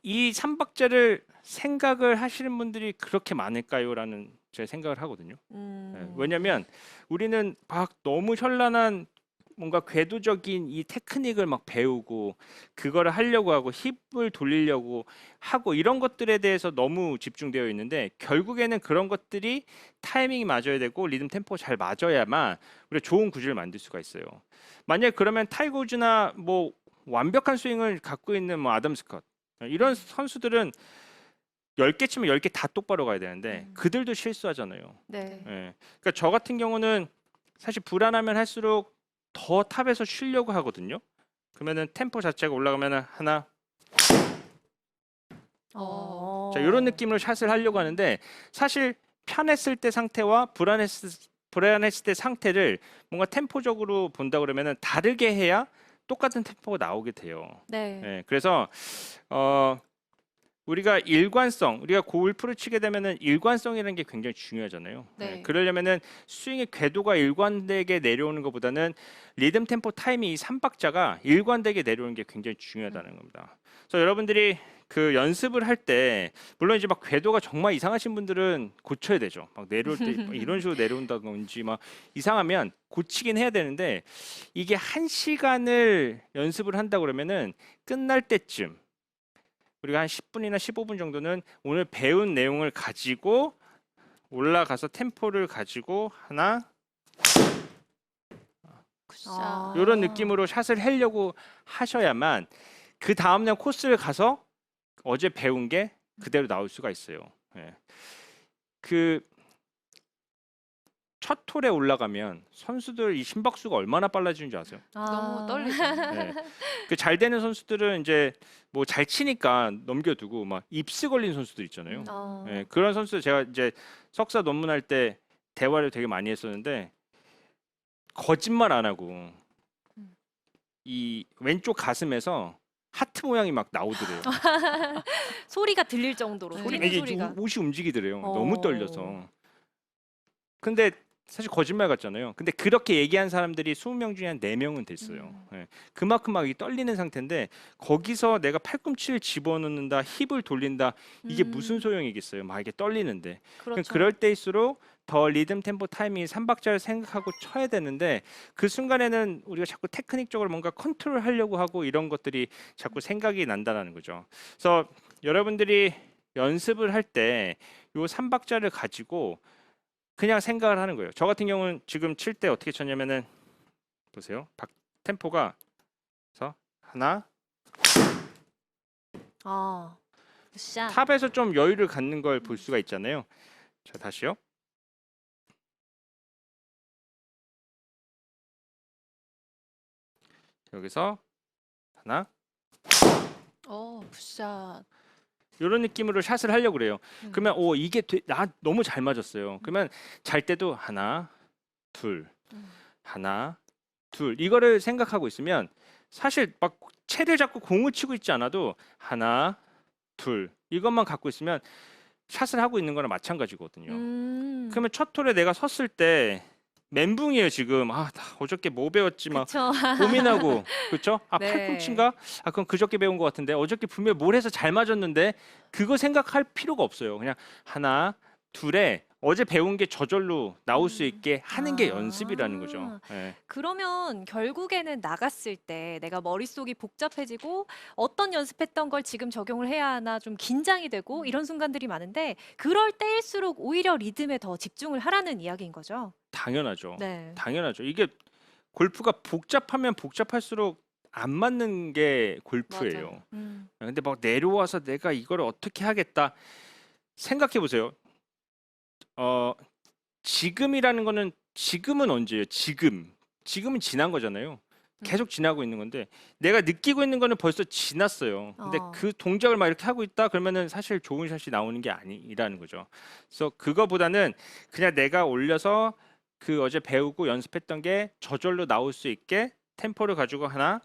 이 삼박자를 생각을 하시는 분들이 그렇게 많을까요?라는 제 생각을 하거든요. 왜냐면 우리는 막 너무 현란한 뭔가 궤도적인 이 테크닉을 막 배우고 그거를 하려고 하고 힙을 돌리려고 하고 이런 것들에 대해서 너무 집중되어 있는데 결국에는 그런 것들이 타이밍이 맞아야 되고 리듬 템포가 잘 맞아야만 우리가 좋은 구질을 만들 수가 있어요. 만약 그러면 타이거 우즈나 뭐 완벽한 스윙을 갖고 있는 뭐 아담 스컷 이런 선수들은 10개 치면 10개 다 똑바로 가야 되는데 그들도 실수하잖아요. 네. 예. 그러니까 저 같은 경우는 사실 불안하면 할수록 더 탑에서 쉬려고 하거든요. 그러면은 템포 자체가 올라가면은 하나, 자 이런 느낌으로 샷을 하려고 하는데 사실 편했을 때 상태와 불안했을 때 상태를 뭔가 템포적으로 본다 그러면은 다르게 해야 똑같은 템포가 나오게 돼요. 네. 예, 그래서 우리가 일관성, 우리가 골프를 치게 되면은 일관성이라는 게 굉장히 중요하잖아요. 네. 예, 그러려면은 스윙의 궤도가 일관되게 내려오는 것보다는 리듬 템포 타이밍 이 3박자가 일관되게 내려오는 게 굉장히 중요하다는 겁니다. 그래서 여러분들이 그 연습을 할 때 물론 이제 막 궤도가 정말 이상하신 분들은 고쳐야 되죠. 막 내려올 때 이런 식으로 내려온다든지 막 이상하면 고치긴 해야 되는데 이게 1시간을 연습을 한다 그러면은 끝날 때쯤 우리가 한 10분이나 15분 정도는 오늘 배운 내용을 가지고 올라가서 템포를 가지고 하나 이런 느낌으로 샷을 하려고 하셔야만 그 다음날 코스를 가서 어제 배운 게 그대로 나올 수가 있어요. 예. 그 첫 톨에 올라가면 선수들 이 심박수가 얼마나 빨라지는 줄 아세요? 너무 떨리죠. 네. 그 잘 되는 선수들은 이제 뭐 잘 치니까 넘겨두고 막 입스 걸린 선수들 있잖아요. 예, 그런 선수들 제가 이제 석사 논문할 때 대화를 되게 많이 했었는데 거짓말 안 하고 이 왼쪽 가슴에서 하트 모양이 막 나오더래요. 소리가 들릴 정도로 소리 뛰는 이게 소리가. 옷이 움직이더래요. 너무 떨려서. 근데 사실 거짓말 같잖아요. 근데 그렇게 얘기한 사람들이 20명 중에 한 4명은 됐어요. 예. 그만큼 막 이 떨리는 상태인데 거기서 내가 팔꿈치를 집어넣는다, 힙을 돌린다 이게 무슨 소용이겠어요. 막 이게 떨리는데. 그렇죠. 그럴 때일수록 더 리듬 템포 타이밍 3박자를 생각하고 쳐야 되는데 그 순간에는 우리가 자꾸 테크닉적으로 뭔가 컨트롤 하려고 하고 이런 것들이 자꾸 생각이 난다는 거죠. 그래서 여러분들이 연습을 할 때 요 3박자를 가지고 그냥 생각을 하는 거예요. 저 같은 경우는 지금 칠 때 어떻게 쳤냐면은 보세요. 템포가 그래서 하나 굿샷. 탑에서 좀 여유를 갖는 걸 볼 수가 있잖아요. 자 다시요. 여기서 하나 굿샷. 이런 느낌으로 샷을 하려고 그래요. 그러면 이게 나 너무 잘 맞았어요. 그러면 잘 때도 하나 둘 하나 둘 이거를 생각하고 있으면 사실 막 채를 잡고 공을 치고 있지 않아도 하나 둘 이것만 갖고 있으면 샷을 하고 있는 거랑 마찬가지거든요. 그러면 첫 톨에 내가 섰을 때 멘붕이에요 지금. 나 어저께 뭐 배웠지 막 그쵸. 고민하고 그렇죠? 네. 팔꿈치인가? 그건 그저께 배운 것 같은데 어저께 분명히 뭘 해서 잘 맞았는데 그거 생각할 필요가 없어요. 그냥 하나 둘에 어제 배운 게 저절로 나올 수 있게 하는 게 연습이라는 거죠. 예. 그러면 결국에는 나갔을 때 내가 머릿속이 복잡해지고 어떤 연습했던 걸 지금 적용을 해야 하나 좀 긴장이 되고 이런 순간들이 많은데 그럴 때일수록 오히려 리듬에 더 집중을 하라는 이야기인 거죠. 당연하죠. 네. 당연하죠. 이게 골프가 복잡하면 복잡할수록 안 맞는 게 골프예요. 근데 막 내려와서 내가 이걸 어떻게 하겠다 생각해 보세요. 지금이라는 거는 지금은 언제예요? 지금은 지난 거잖아요. 계속 지나고 있는 건데 내가 느끼고 있는 거는 벌써 지났어요. 근데 그 동작을 막 이렇게 하고 있다 그러면은 사실 좋은 샷이 나오는 게 아니라는 거죠. 그래서 그거보다는 그냥 내가 올려서 그 어제 배우고 연습했던 게 저절로 나올 수 있게 템포를 가지고 하나,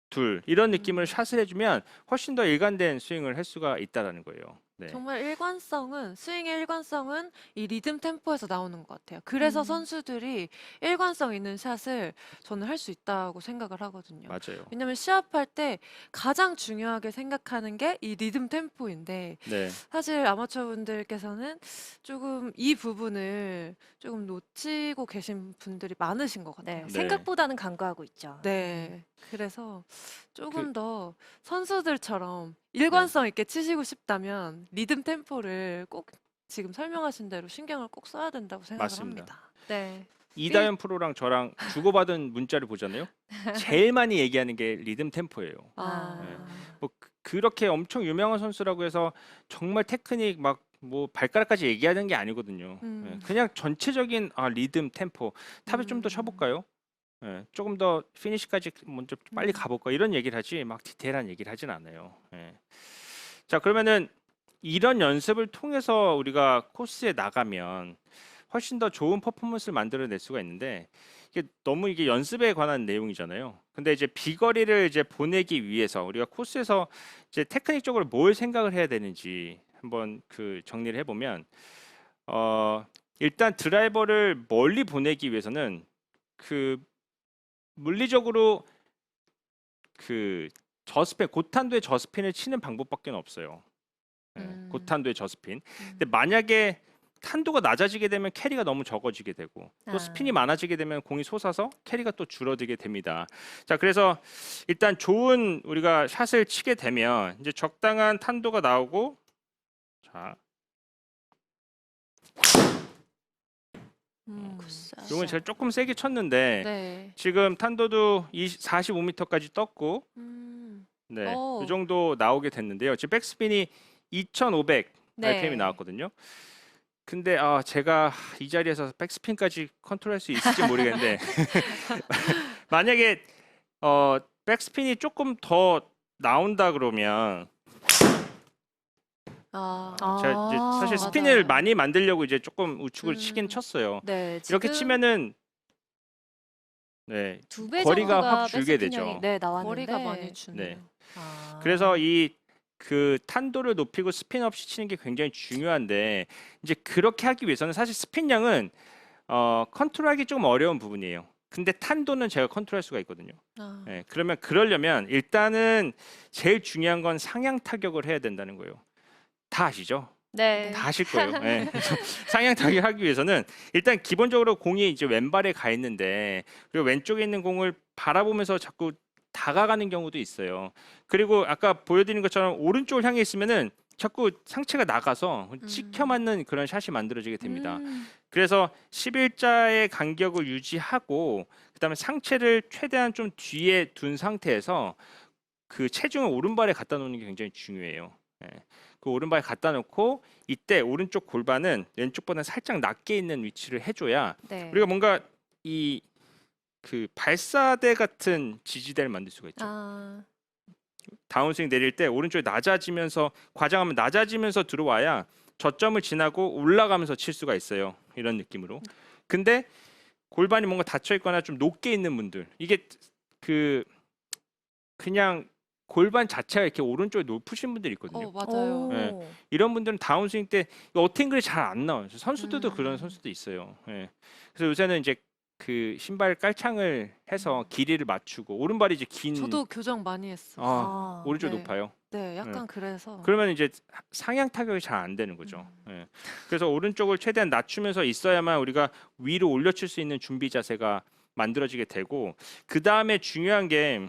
둘 이런 느낌으로 샷을 해주면 훨씬 더 일관된 스윙을 할 수가 있다라는 거예요. 네. 정말 일관성은 스윙의 일관성은 이 리듬 템포에서 나오는 것 같아요. 그래서 음. 선수들이 일관성 있는 샷을 저는 할 수 있다고 생각을 하거든요. 맞아요. 왜냐면 시합할 때 가장 중요하게 생각하는 게 이 리듬 템포인데 네. 사실 아마추어 분들께서는 조금 이 부분을 조금 놓치고 계신 분들이 많으신 것 네, 같아요. 네. 생각보다는 간과하고 있죠. 네. 그래서 그 조금 더 선수들처럼 일관성 있게 치시고 싶다면 리듬 템포를 꼭 지금 설명하신 대로 신경을 꼭 써야 된다고 생각을 맞습니다. 합니다. 네. 이다현 프로랑 저랑 주고받은 문자를 보잖아요. 제일 많이 얘기하는 게 리듬 템포예요. 아, 뭐 그렇게 엄청 유명한 선수라고 해서 정말 테크닉 막 뭐 발가락까지 얘기하는 게 아니거든요. 음. 그냥 전체적인 리듬 템포 탑에 좀 더 쳐볼까요? 조금 더 피니시까지 먼저 빨리 가볼까 이런 얘기를 하지 막 디테일한 얘기를 하진 않아요. 자 그러면은 이런 연습을 통해서 우리가 코스에 나가면 훨씬 더 좋은 퍼포먼스를 만들어낼 수가 있는데 이게 너무 이게 연습에 관한 내용이잖아요. 근데 이제 비거리를 이제 보내기 위해서 우리가 코스에서 이제 테크닉적으로 뭘 생각을 해야 되는지 한번 그 정리를 해보면 일단 드라이버를 멀리 보내기 위해서는 그 물리적으로 그 저스핀 고탄도의 저스핀을 치는 방법밖에 없어요. 고탄도의 저스핀. 근데 만약에 탄도가 낮아지게 되면 캐리가 너무 적어지게 되고 또 스핀이 많아지게 되면 공이 솟아서 캐리가 또 줄어들게 됩니다. 자, 그래서 일단 좋은 우리가 샷을 치게 되면 이제 적당한 탄도가 나오고 자, 굿샷. 이건 제가 조금 세게 쳤는데 네. 지금 탄도도 45m까지 떴고 네, 오. 이 정도 나오게 됐는데요. 지금 백스핀이 2,500 네. RPM이 나왔거든요. 근데 제가 이 자리에서 백스핀까지 컨트롤할 수 있을지 모르겠는데 만약에 백스핀이 조금 더 나온다 그러면 제가 이제 사실 스핀을 맞아요. 많이 만들려고 이제 조금 우측을 치긴 쳤어요. 네, 이렇게 지금 치면은 네, 2배 거리가 정도가 확 줄게 백스핀 되죠. 양이, 네, 나왔는데 거리가 많이 주네요. 네. 그래서 이 그 탄도를 높이고 스핀 없이 치는 게 굉장히 중요한데 이제 그렇게 하기 위해서는 사실 스핀 양은 컨트롤하기 조금 어려운 부분이에요. 근데 탄도는 제가 컨트롤할 수가 있거든요. 그러면 그러려면 일단은 제일 중요한 건 상향 타격을 해야 된다는 거예요. 다 아시죠? 네. 다 아실 거예요. 그래서 상향 타격하기 위해서는 일단 기본적으로 공이 이제 왼발에 가 있는데 그리고 왼쪽에 있는 공을 바라보면서 자꾸 다가가는 경우도 있어요. 그리고 아까 보여드린 것처럼 오른쪽을 향해 있으면은 자꾸 상체가 나가서 찍혀 맞는 그런 샷이 만들어지게 됩니다. 그래서 11자의 간격을 유지하고 그다음에 상체를 최대한 좀 뒤에 둔 상태에서 그 체중을 오른발에 갖다 놓는 게 굉장히 중요해요. 그 오른발에 갖다 놓고 이때 오른쪽 골반은 왼쪽보다 살짝 낮게 있는 위치를 해줘야 네. 우리가 뭔가 이 그 발사대 같은 지지대를 만들 수가 있죠. 다운스윙 내릴 때 오른쪽이 낮아지면서 과장하면 낮아지면서 들어와야 저점을 지나고 올라가면서 칠 수가 있어요. 이런 느낌으로. 근데 골반이 뭔가 닫혀 있거나 좀 높게 있는 분들 이게 그냥 골반 자체가 이렇게 오른쪽에 높으신 분들이 있거든요. 맞아요. 네. 이런 분들은 다운스윙 때 어탱글이 잘 안 나와요. 선수들도 그런 선수도 있어요. 그래서 요새는 이제 그 신발 깔창을 해서 길이를 맞추고 오른발이 이제 긴 저도 교정 많이 했어요. 오른쪽 네. 높아요. 네, 약간 그래서. 그러면 이제 상향 타격이 잘 안 되는 거죠. 그래서 오른쪽을 최대한 낮추면서 있어야만 우리가 위로 올려칠 수 있는 준비 자세가 만들어지게 되고 그 다음에 중요한 게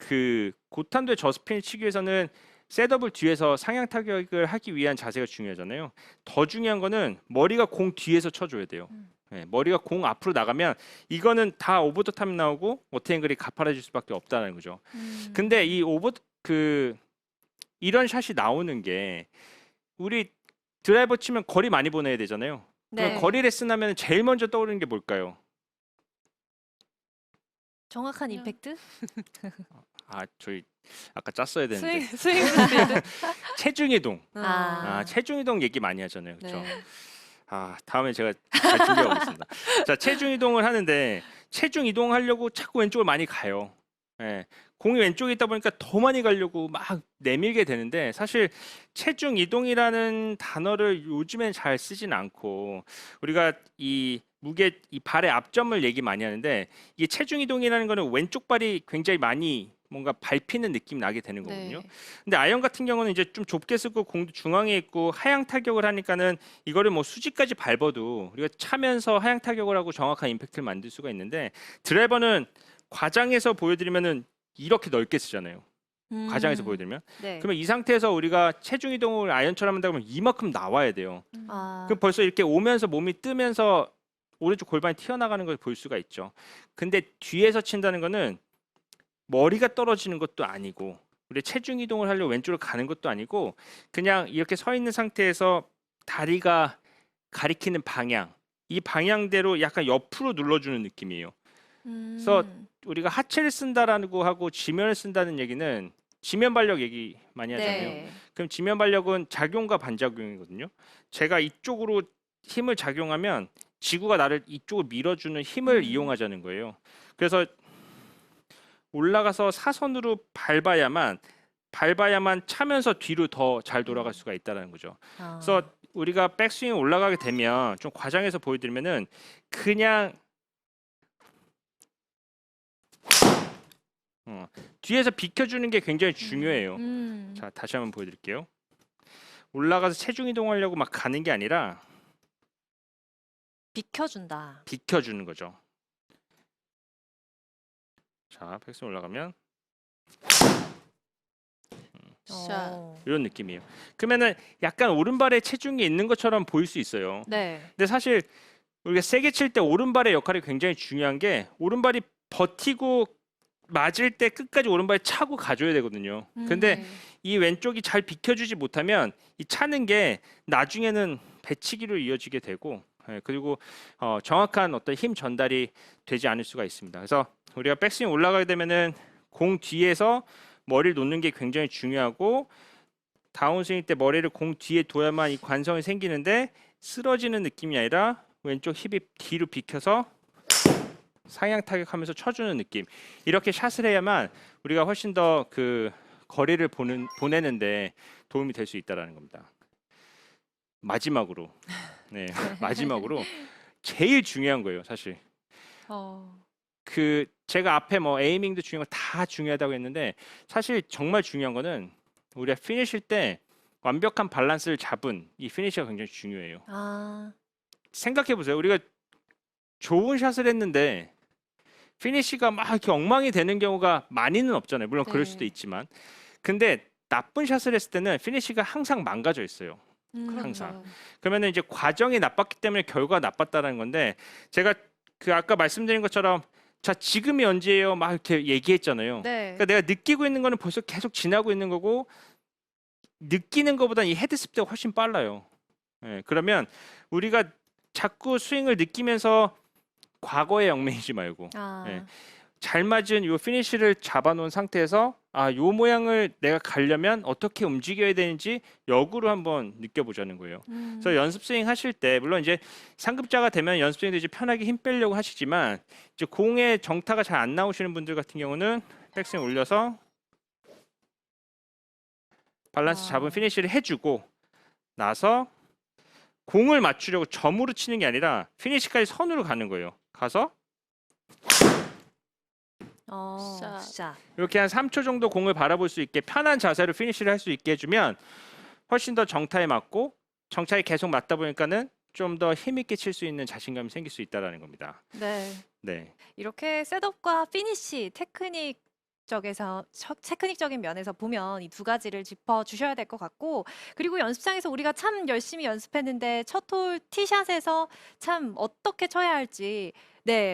그 고탄도의 저스핀을 치기 위해서는 셋업을 뒤에서 상향 타격을 하기 위한 자세가 중요하잖아요. 더 중요한 거는 머리가 공 뒤에서 쳐줘야 돼요. 머리가 공 앞으로 나가면 이거는 다 오버 더 타임 나오고 어테앵글이 가파라질 수밖에 없다는 거죠. 근데 이 이런 샷이 나오는 게 우리 드라이버 치면 거리 많이 보내야 되잖아요. 네. 거리 레슨 하면 제일 먼저 떠오르는 게 뭘까요? 정확한 그냥- 임팩트? 저희 아까 짰어야 되는데 스윙 스피드. 체중 이동. 아. 체중 이동 얘기 많이 하잖아요. 그렇죠? 네. 다음에 제가 잘 준비하고 있습니다. 자, 체중 이동을 하는데 체중 이동하려고 자꾸 왼쪽을 많이 가요. 공이 왼쪽에 있다 보니까 더 많이 가려고 막 내밀게 되는데 사실 체중 이동이라는 단어를 요즘엔 잘 쓰진 않고 우리가 이 무게 이 발의 앞점을 얘기 많이 하는데 이게 체중 이동이라는 거는 왼쪽 발이 굉장히 많이 뭔가 밟히는 느낌 나게 되는 거거든요. 네. 근데 아이언 같은 경우는 이제 좀 좁게 쓰고 공도 중앙에 있고 하향 타격을 하니까는 이거를 뭐 수직까지 밟아도 우리가 차면서 하향 타격을 하고 정확한 임팩트를 만들 수가 있는데 드라이버는 과장해서 보여드리면은 이렇게 넓게 쓰잖아요. 과장해서 보여드리면. 네. 그러면 이 상태에서 우리가 체중 이동을 아이언처럼 한다 그러면 이만큼 나와야 돼요. 아, 그럼 벌써 이렇게 오면서 몸이 뜨면서 오른쪽 골반이 튀어나가는 걸 볼 수가 있죠. 근데 뒤에서 친다는 거는 머리가 떨어지는 것도 아니고 우리 체중 이동을 하려고 왼쪽으로 가는 것도 아니고 그냥 이렇게 서 있는 상태에서 다리가 가리키는 방향 이 방향대로 약간 옆으로 눌러주는 느낌이에요. 그래서 우리가 하체를 쓴다라고 하고 지면을 쓴다는 얘기는 지면 발력 얘기 많이 하잖아요. 네. 그럼 지면 발력은 작용과 반작용이거든요. 제가 이쪽으로 힘을 작용하면 지구가 나를 이쪽으로 밀어주는 힘을 이용하자는 거예요. 그래서 올라가서 사선으로 밟아야만 차면서 뒤로 더 잘 돌아갈 수가 있다는 거죠. 아. 그래서 우리가 백스윙 올라가게 되면 좀 과장해서 보여드리면은 그냥 뒤에서 비켜주는 게 굉장히 중요해요. 자, 다시 한번 보여드릴게요. 올라가서 체중 이동하려고 막 가는 게 아니라 비켜준다. 비켜주는 거죠. 자, 백스윙 올라가면 샷. 이런 느낌이에요. 그러면은 약간 오른발에 체중이 있는 것처럼 보일 수 있어요. 네. 근데 사실 우리가 세게 칠 때 오른발의 역할이 굉장히 중요한 게 오른발이 버티고 맞을 때 끝까지 오른발 차고 가줘야 되거든요. 근데 네. 이 왼쪽이 잘 비켜주지 못하면 이 차는 게 나중에는 배치기로 이어지게 되고 그리고 정확한 어떤 힘 전달이 되지 않을 수가 있습니다. 그래서 우리가 백스윙 올라가게 되면은 공 뒤에서 머리를 놓는 게 굉장히 중요하고 다운스윙 때 머리를 공 뒤에 둬야만 이 관성이 생기는데 쓰러지는 느낌이 아니라 왼쪽 힙이 뒤로 비켜서 상향 타격하면서 쳐주는 느낌 이렇게 샷을 해야만 우리가 훨씬 더 그 거리를 보내는데 도움이 될 수 있다라는 겁니다. 마지막으로 마지막으로 제일 중요한 거예요 사실. 그 제가 앞에 뭐 에이밍도 중요한 거 다 중요하다고 했는데 사실 정말 중요한 거는 우리가 피니시일 때 완벽한 밸런스를 잡은 이 피니시가 굉장히 중요해요. 아. 생각해 보세요. 우리가 좋은 샷을 했는데 피니시가 막 이렇게 엉망이 되는 경우가 많이는 없잖아요. 물론 그럴 네. 수도 있지만 근데 나쁜 샷을 했을 때는 피니시가 항상 망가져 있어요. 항상. 그러면은 이제 과정이 나빴기 때문에 결과가 나빴다는 건데 제가 그 아까 말씀드린 것처럼 자 지금이 언제예요? 막 이렇게 얘기했잖아요. 네. 그러니까 내가 느끼고 있는 거는 벌써 계속 지나고 있는 거고 느끼는 것보다 이 헤드 스피드가 훨씬 빨라요. 그러면 우리가 자꾸 스윙을 느끼면서 과거에 얽매이지 말고 아. 잘 맞은 요 피니시를 잡아놓은 상태에서 요 모양을 내가 가려면 어떻게 움직여야 되는지 역으로 한번 느껴보자는 거예요. 그래서 연습 스윙 하실 때 물론 이제 상급자가 되면 연습 스윙도 이제 편하게 힘 빼려고 하시지만 이제 공의 정타가 잘 안 나오시는 분들 같은 경우는 백스윙 올려서 밸런스 잡은 피니시를 해주고 나서 공을 맞추려고 점으로 치는 게 아니라 피니시까지 선으로 가는 거예요. 가서 샷. 샷. 이렇게 한 3초 정도 공을 바라볼 수 있게 편한 자세로 피니시를 할 수 있게 해주면 훨씬 더 정타에 맞고 정타에 계속 맞다 보니까는 좀 더 힘있게 칠 수 있는 자신감이 생길 수 있다라는 겁니다. 네. 네, 이렇게 셋업과 피니시 테크닉적인 면에서 보면 이 두 가지를 짚어 주셔야 될 것 같고 그리고 연습장에서 우리가 참 열심히 연습했는데 첫 홀 티샷에서 참 어떻게 쳐야 할지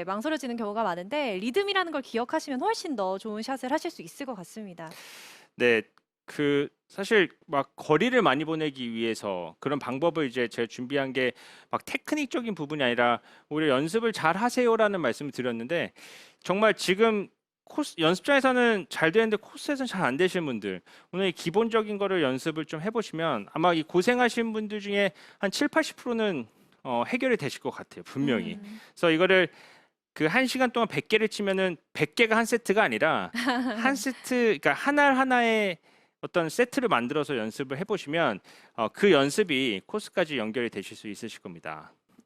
망설여지는 경우가 많은데 리듬이라는 걸 기억하시면 훨씬 더 좋은 샷을 하실 수 있을 것 같습니다. 네, 그 사실 막 거리를 많이 보내기 위해서 그런 방법을 이제 제가 준비한 게 막 테크닉적인 부분이 아니라 오히려 연습을 잘 하세요라는 말씀을 드렸는데 정말 지금 코스 연습장에서는 잘 되는데 코스에서는 잘 안 되시는 분들 오늘 이 기본적인 거를 연습을 좀 해보시면 아마 이 고생하신 분들 중에 한 7, 80%는 해결이 되실 것 같아요 분명히. 그래서 이거를 그 1시간 동안 100개를 치면은 100개가 한 세트가 아니라 한 세트, 그러니까 하나하나의 어떤 세트를 만들어서 연습을 해보시면 그 연습이 코스까지 연결이 되실 수 있으실 겁니다.